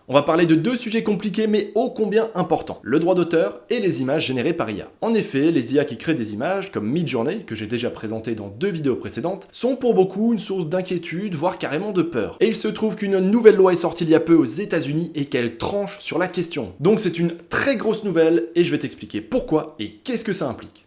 On va parler de deux sujets compliqués mais ô combien importants, le droit d'auteur et les images générées par IA. En effet, les IA qui créent des images, comme Midjourney, que j'ai déjà présenté dans 2 vidéos précédentes, sont pour beaucoup une source d'inquiétude, voire carrément de peur. Et il se trouve qu'une nouvelle loi est sortie il y a peu aux États-Unis et qu'elle tranche sur la question. Donc c'est une très grosse nouvelle et je vais t'expliquer pourquoi et qu'est-ce que ça implique.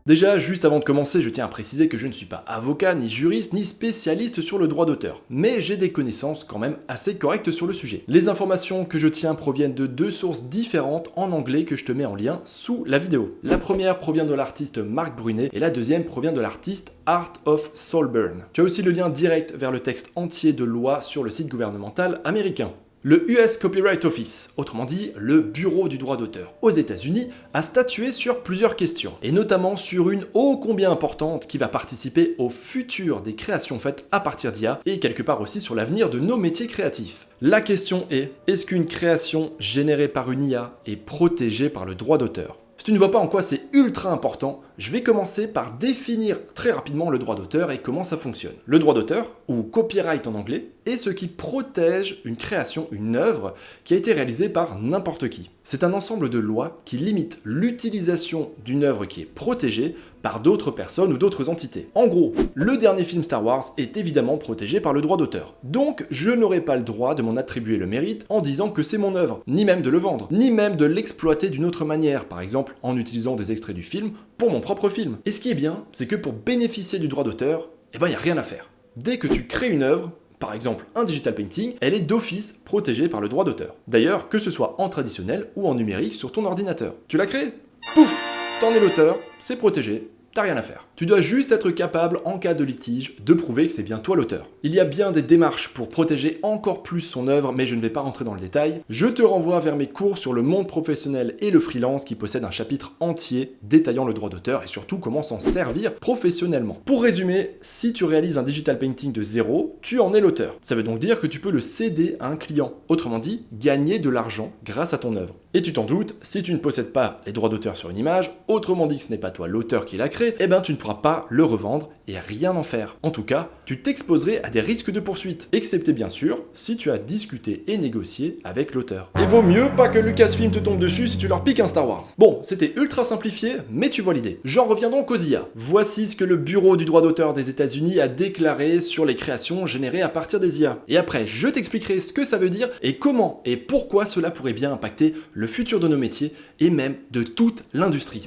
Déjà, juste avant de commencer, je tiens à préciser que je ne suis pas avocat, ni juriste, ni spécialiste sur le droit d'auteur, mais j'ai des connaissances quand même assez correctes sur le sujet. Les informations que je tiens proviennent de 2 sources différentes en anglais que je te mets en lien sous la vidéo. La première provient de l'artiste Marc Brunet et la deuxième provient de l'artiste Art of Soulburn. Tu as aussi le lien direct vers le texte entier de loi sur le site gouvernemental américain. Le US Copyright Office, autrement dit le Bureau du droit d'auteur aux États-Unis, a statué sur plusieurs questions, et notamment sur une ô combien importante qui va participer au futur des créations faites à partir d'IA, et quelque part aussi sur l'avenir de nos métiers créatifs. La question est-ce qu'une création générée par une IA est protégée par le droit d'auteur ? Si tu ne vois pas en quoi c'est ultra important, je vais commencer par définir très rapidement le droit d'auteur et comment ça fonctionne. Le droit d'auteur, ou copyright en anglais, est ce qui protège une création, une œuvre qui a été réalisée par n'importe qui. C'est un ensemble de lois qui limitent l'utilisation d'une œuvre qui est protégée par d'autres personnes ou d'autres entités. En gros, le dernier film Star Wars est évidemment protégé par le droit d'auteur. Donc, je n'aurai pas le droit de m'en attribuer le mérite en disant que c'est mon œuvre, ni même de le vendre, ni même de l'exploiter d'une autre manière, par exemple en utilisant des extraits du film pour mon propre film. Et ce qui est bien, c'est que pour bénéficier du droit d'auteur, il n'y a rien à faire. Dès que tu crées une œuvre, par exemple un digital painting, elle est d'office protégée par le droit d'auteur. D'ailleurs, que ce soit en traditionnel ou en numérique sur ton ordinateur. Tu l'as créé ? Pouf ! T'en es l'auteur, c'est protégé. T'as rien à faire. Tu dois juste être capable, en cas de litige, de prouver que c'est bien toi l'auteur. Il y a bien des démarches pour protéger encore plus son œuvre, mais je ne vais pas rentrer dans le détail. Je te renvoie vers mes cours sur le monde professionnel et le freelance qui possèdent un chapitre entier détaillant le droit d'auteur et surtout comment s'en servir professionnellement. Pour résumer, si tu réalises un digital painting de zéro, tu en es l'auteur. Ça veut donc dire que tu peux le céder à un client. Autrement dit, gagner de l'argent grâce à ton œuvre. Et tu t'en doutes, si tu ne possèdes pas les droits d'auteur sur une image, autrement dit que ce n'est pas toi l'auteur qui l'a créé, tu ne pourras pas le revendre et rien en faire. En tout cas, tu t'exposerais à des risques de poursuite, excepté bien sûr si tu as discuté et négocié avec l'auteur. Et vaut mieux pas que Lucasfilm te tombe dessus si tu leur piques un Star Wars. Bon, c'était ultra simplifié, mais tu vois l'idée. J'en reviens donc aux IA. Voici ce que le Bureau du droit d'auteur des États-Unis a déclaré sur les créations générées à partir des IA. Et après, je t'expliquerai ce que ça veut dire et comment et pourquoi cela pourrait bien impacter le futur de nos métiers et même de toute l'industrie.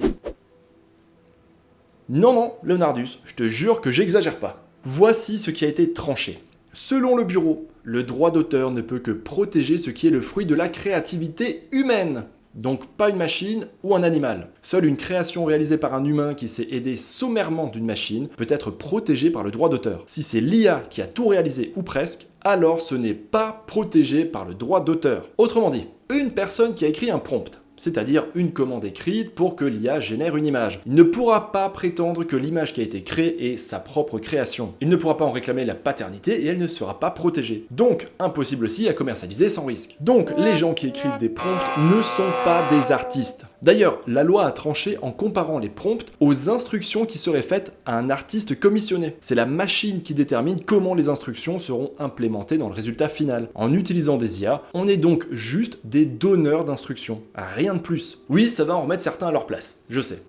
Non, Leonardus, je te jure que j'exagère pas. Voici ce qui a été tranché. Selon le bureau, le droit d'auteur ne peut que protéger ce qui est le fruit de la créativité humaine. Donc pas une machine ou un animal. Seule une création réalisée par un humain qui s'est aidé sommairement d'une machine peut être protégée par le droit d'auteur. Si c'est l'IA qui a tout réalisé ou presque, alors ce n'est pas protégé par le droit d'auteur. Autrement dit, une personne qui a écrit un prompt, c'est-à-dire une commande écrite pour que l'IA génère une image. Il ne pourra pas prétendre que l'image qui a été créée est sa propre création. Il ne pourra pas en réclamer la paternité et elle ne sera pas protégée. Donc, impossible aussi à commercialiser sans risque. Donc, les gens qui écrivent des prompts ne sont pas des artistes. D'ailleurs, la loi a tranché en comparant les prompts aux instructions qui seraient faites à un artiste commissionné. C'est la machine qui détermine comment les instructions seront implémentées dans le résultat final. En utilisant des IA, on est donc juste des donneurs d'instructions. Rien de plus. Oui, ça va en remettre certains à leur place, je sais.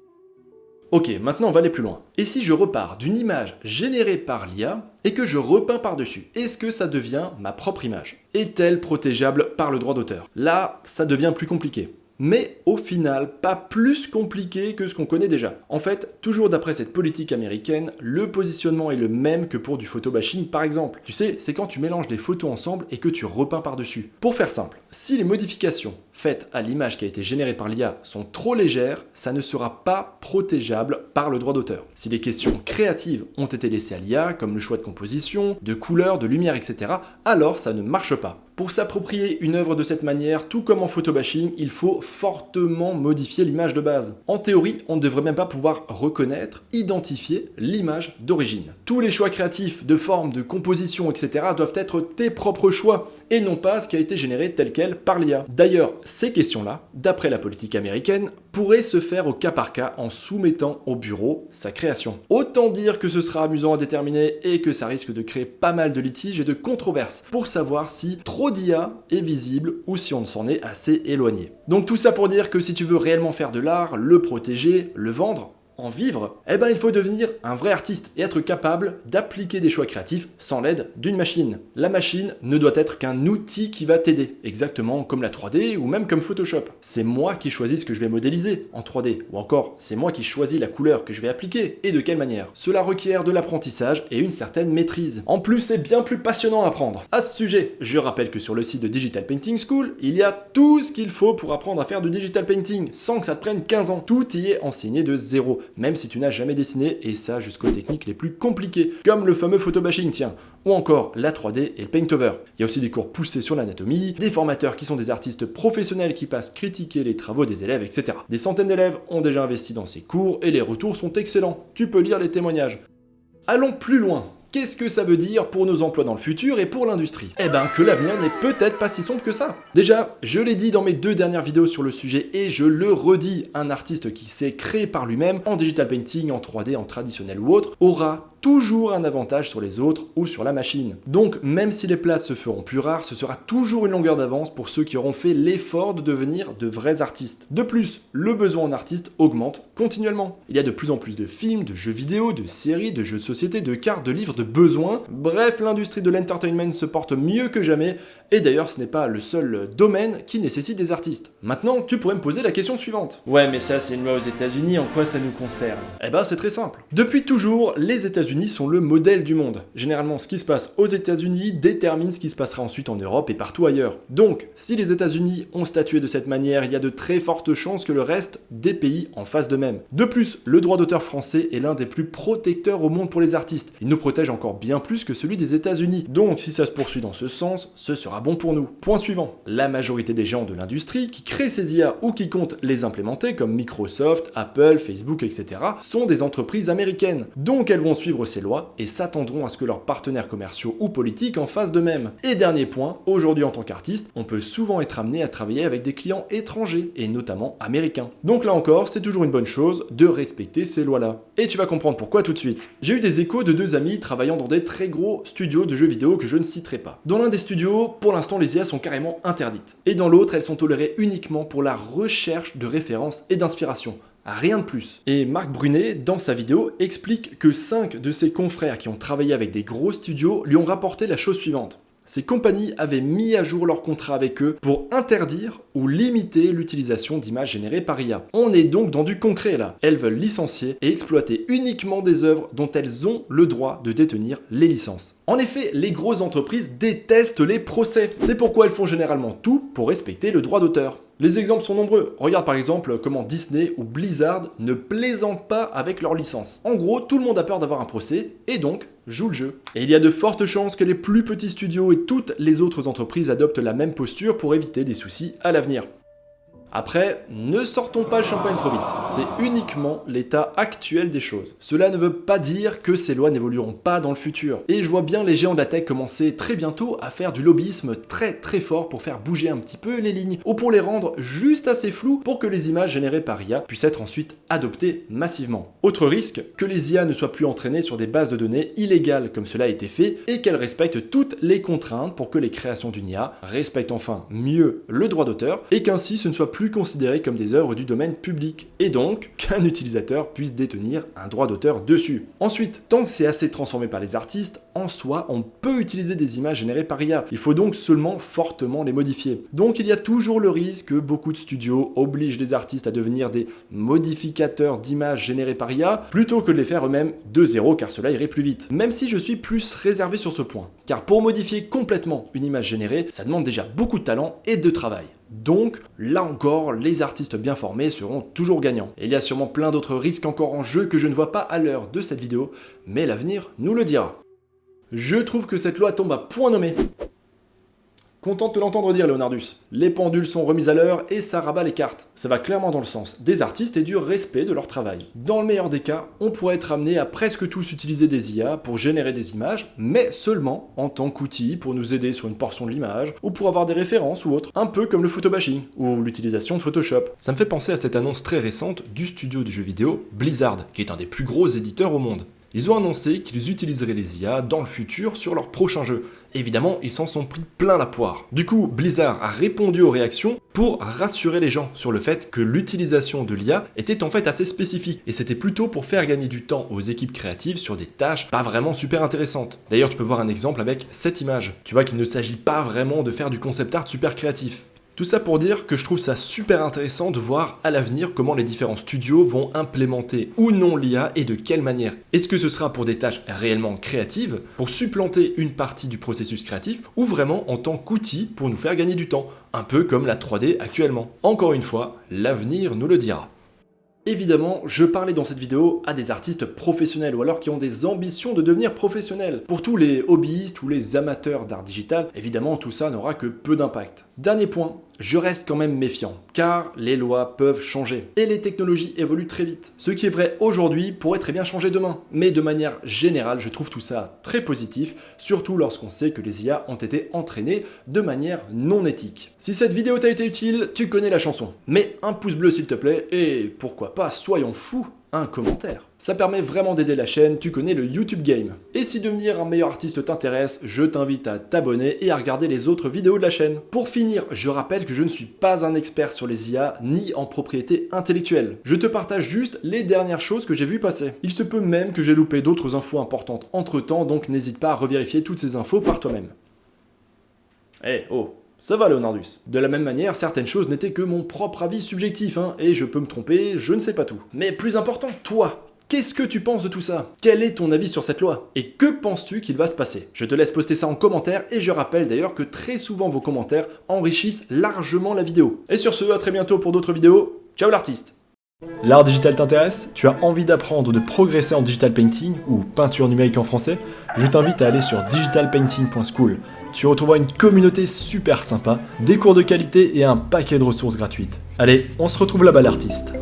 Ok, maintenant on va aller plus loin. Et si je repars d'une image générée par l'IA et que je repeins par-dessus, est-ce que ça devient ma propre image ? Est-elle protégeable par le droit d'auteur ? Là, ça devient plus compliqué. Mais au final, pas plus compliqué que ce qu'on connaît déjà. En fait, toujours d'après cette politique américaine, le positionnement est le même que pour du photobashing par exemple. Tu sais, c'est quand tu mélanges des photos ensemble et que tu repeins par-dessus. Pour faire simple, si les modifications faites à l'image qui a été générée par l'IA sont trop légères, ça ne sera pas protégeable par le droit d'auteur. Si les questions créatives ont été laissées à l'IA, comme le choix de composition, de couleur, de lumière, etc., alors ça ne marche pas. Pour s'approprier une œuvre de cette manière, tout comme en photobashing, il faut fortement modifier l'image de base. En théorie, on ne devrait même pas pouvoir reconnaître, identifier l'image d'origine. Tous les choix créatifs de forme, de composition, etc. doivent être tes propres choix, et non pas ce qui a été généré tel quel elle par l'IA. D'ailleurs, ces questions-là, d'après la politique américaine, pourraient se faire au cas par cas en soumettant au bureau sa création. Autant dire que ce sera amusant à déterminer et que ça risque de créer pas mal de litiges et de controverses pour savoir si trop d'IA est visible ou si on s'en est assez éloigné. Donc tout ça pour dire que si tu veux réellement faire de l'art, le protéger, le vendre, en vivre, eh ben il faut devenir un vrai artiste et être capable d'appliquer des choix créatifs sans l'aide d'une machine. La machine ne doit être qu'un outil qui va t'aider, exactement comme la 3D ou même comme Photoshop. C'est moi qui choisis ce que je vais modéliser en 3D, ou encore c'est moi qui choisis la couleur que je vais appliquer et de quelle manière. Cela requiert de l'apprentissage et une certaine maîtrise. En plus, c'est bien plus passionnant à apprendre. À ce sujet, je rappelle que sur le site de Digital Painting School, il y a tout ce qu'il faut pour apprendre à faire du digital painting sans que ça te prenne 15 ans. Tout y est enseigné de zéro. Même si tu n'as jamais dessiné, et ça jusqu'aux techniques les plus compliquées, comme le fameux photobashing, tiens, ou encore la 3D et le paint-over. Il y a aussi des cours poussés sur l'anatomie, des formateurs qui sont des artistes professionnels qui passent critiquer les travaux des élèves, etc. Des centaines d'élèves ont déjà investi dans ces cours, et les retours sont excellents. Tu peux lire les témoignages. Allons plus loin. Qu'est-ce que ça veut dire pour nos emplois dans le futur et pour l'industrie? Eh ben que l'avenir n'est peut-être pas si sombre que ça. Déjà, je l'ai dit dans mes 2 dernières vidéos sur le sujet et je le redis, un artiste qui s'est créé par lui-même en digital painting, en 3D, en traditionnel ou autre, aura toujours un avantage sur les autres ou sur la machine. Donc même si les places se feront plus rares, ce sera toujours une longueur d'avance pour ceux qui auront fait l'effort de devenir de vrais artistes. De plus, le besoin en artistes augmente continuellement. Il y a de plus en plus de films, de jeux vidéo, de séries, de jeux de société, de cartes, de livres, de besoins. Bref, l'industrie de l'entertainment se porte mieux que jamais, et d'ailleurs ce n'est pas le seul domaine qui nécessite des artistes. Maintenant, tu pourrais me poser la question suivante. Ouais, mais ça c'est une loi aux États-Unis, en quoi ça nous concerne? Eh ben c'est très simple. Depuis toujours, les États-Unis sont le modèle du monde. Généralement, ce qui se passe aux États-Unis détermine ce qui se passera ensuite en Europe et partout ailleurs. Donc, si les États-Unis ont statué de cette manière, il y a de très fortes chances que le reste des pays en fassent de même. De plus, le droit d'auteur français est l'un des plus protecteurs au monde pour les artistes. Il nous protège encore bien plus que celui des États-Unis. Donc, si ça se poursuit dans ce sens, ce sera bon pour nous. Point suivant. La majorité des gens de l'industrie qui créent ces IA ou qui comptent les implémenter, comme Microsoft, Apple, Facebook, etc., sont des entreprises américaines. Donc, elles vont suivre ces lois et s'attendront à ce que leurs partenaires commerciaux ou politiques en fassent de même. Et dernier point, aujourd'hui en tant qu'artiste, on peut souvent être amené à travailler avec des clients étrangers et notamment américains. Donc là encore, c'est toujours une bonne chose de respecter ces lois-là. Et tu vas comprendre pourquoi tout de suite. J'ai eu des échos de 2 amis travaillant dans des très gros studios de jeux vidéo que je ne citerai pas. Dans l'un des studios, pour l'instant les IA sont carrément interdites. Et dans l'autre, elles sont tolérées uniquement pour la recherche de références et d'inspiration. Rien de plus. Et Marc Brunet, dans sa vidéo, explique que 5 de ses confrères qui ont travaillé avec des gros studios lui ont rapporté la chose suivante. Ces compagnies avaient mis à jour leur contrat avec eux pour interdire ou limiter l'utilisation d'images générées par IA. On est donc dans du concret là. Elles veulent licencier et exploiter uniquement des œuvres dont elles ont le droit de détenir les licences. En effet, les grosses entreprises détestent les procès. C'est pourquoi elles font généralement tout pour respecter le droit d'auteur. Les exemples sont nombreux. Regarde par exemple comment Disney ou Blizzard ne plaisantent pas avec leurs licences. En gros, tout le monde a peur d'avoir un procès et donc joue le jeu. Et il y a de fortes chances que les plus petits studios et toutes les autres entreprises adoptent la même posture pour éviter des soucis à l'avenir. Après, ne sortons pas le champagne trop vite, c'est uniquement l'état actuel des choses. Cela ne veut pas dire que ces lois n'évolueront pas dans le futur. Et je vois bien les géants de la tech commencer très bientôt à faire du lobbyisme très fort pour faire bouger un petit peu les lignes, ou pour les rendre juste assez floues pour que les images générées par IA puissent être ensuite adoptées massivement. Autre risque, que les IA ne soient plus entraînées sur des bases de données illégales comme cela a été fait, et qu'elles respectent toutes les contraintes pour que les créations d'une IA respectent enfin mieux le droit d'auteur, et qu'ainsi ce ne soit plus considérées comme des œuvres du domaine public, et donc qu'un utilisateur puisse détenir un droit d'auteur dessus. Ensuite, tant que c'est assez transformé par les artistes, en soi, on peut utiliser des images générées par IA. Il faut donc seulement fortement les modifier. Donc il y a toujours le risque que beaucoup de studios obligent les artistes à devenir des modificateurs d'images générées par IA, plutôt que de les faire eux-mêmes de zéro, car cela irait plus vite. Même si je suis plus réservé sur ce point. Car pour modifier complètement une image générée, ça demande déjà beaucoup de talent et de travail. Donc, là encore, les artistes bien formés seront toujours gagnants. Et il y a sûrement plein d'autres risques encore en jeu que je ne vois pas à l'heure de cette vidéo, mais l'avenir nous le dira. Je trouve que cette loi tombe à point nommé. Content de te l'entendre dire, Leonardus. Les pendules sont remises à l'heure et ça rabat les cartes. Ça va clairement dans le sens des artistes et du respect de leur travail. Dans le meilleur des cas, on pourrait être amené à presque tous utiliser des IA pour générer des images, mais seulement en tant qu'outil pour nous aider sur une portion de l'image, ou pour avoir des références ou autre, un peu comme le photobashing, ou l'utilisation de Photoshop. Ça me fait penser à cette annonce très récente du studio du jeu vidéo Blizzard, qui est un des plus gros éditeurs au monde. Ils ont annoncé qu'ils utiliseraient les IA dans le futur sur leur prochain jeu. Évidemment, ils s'en sont pris plein la poire. Du coup, Blizzard a répondu aux réactions pour rassurer les gens sur le fait que l'utilisation de l'IA était en fait assez spécifique, et c'était plutôt pour faire gagner du temps aux équipes créatives sur des tâches pas vraiment super intéressantes. D'ailleurs, tu peux voir un exemple avec cette image. Tu vois qu'il ne s'agit pas vraiment de faire du concept art super créatif. Tout ça pour dire que je trouve ça super intéressant de voir à l'avenir comment les différents studios vont implémenter ou non l'IA et de quelle manière. Est-ce que ce sera pour des tâches réellement créatives, pour supplanter une partie du processus créatif, ou vraiment en tant qu'outil pour nous faire gagner du temps, un peu comme la 3D actuellement. Encore une fois, l'avenir nous le dira. Évidemment, je parlais dans cette vidéo à des artistes professionnels ou alors qui ont des ambitions de devenir professionnels. Pour tous les hobbyistes ou les amateurs d'art digital, évidemment tout ça n'aura que peu d'impact. Dernier point, je reste quand même méfiant, car les lois peuvent changer et les technologies évoluent très vite. Ce qui est vrai aujourd'hui pourrait très bien changer demain. Mais de manière générale, je trouve tout ça très positif, surtout lorsqu'on sait que les IA ont été entraînées de manière non éthique. Si cette vidéo t'a été utile, tu connais la chanson. Mets un pouce bleu s'il te plaît et pourquoi pas, soyons fous, un commentaire. Ça permet vraiment d'aider la chaîne, tu connais le YouTube Game. Et si devenir un meilleur artiste t'intéresse, je t'invite à t'abonner et à regarder les autres vidéos de la chaîne. Pour finir, je rappelle que je ne suis pas un expert sur les IA ni en propriété intellectuelle. Je te partage juste les dernières choses que j'ai vues passer. Il se peut même que j'ai loupé d'autres infos importantes entre temps, donc n'hésite pas à revérifier toutes ces infos par toi-même. Oh, ça va Leonardus. De la même manière, certaines choses n'étaient que mon propre avis subjectif, et je peux me tromper, je ne sais pas tout. Mais plus important, toi, qu'est-ce que tu penses de tout ça? Quel est ton avis sur cette loi? Et que penses-tu qu'il va se passer? Je te laisse poster ça en commentaire, et je rappelle d'ailleurs que très souvent vos commentaires enrichissent largement la vidéo. Et sur ce, à très bientôt pour d'autres vidéos. Ciao l'artiste! L'art digital t'intéresse? Tu as envie d'apprendre ou de progresser en digital painting, ou peinture numérique en français? Je t'invite à aller sur digitalpainting.school. Tu retrouveras une communauté super sympa, des cours de qualité et un paquet de ressources gratuites. Allez, on se retrouve là-bas l'artiste.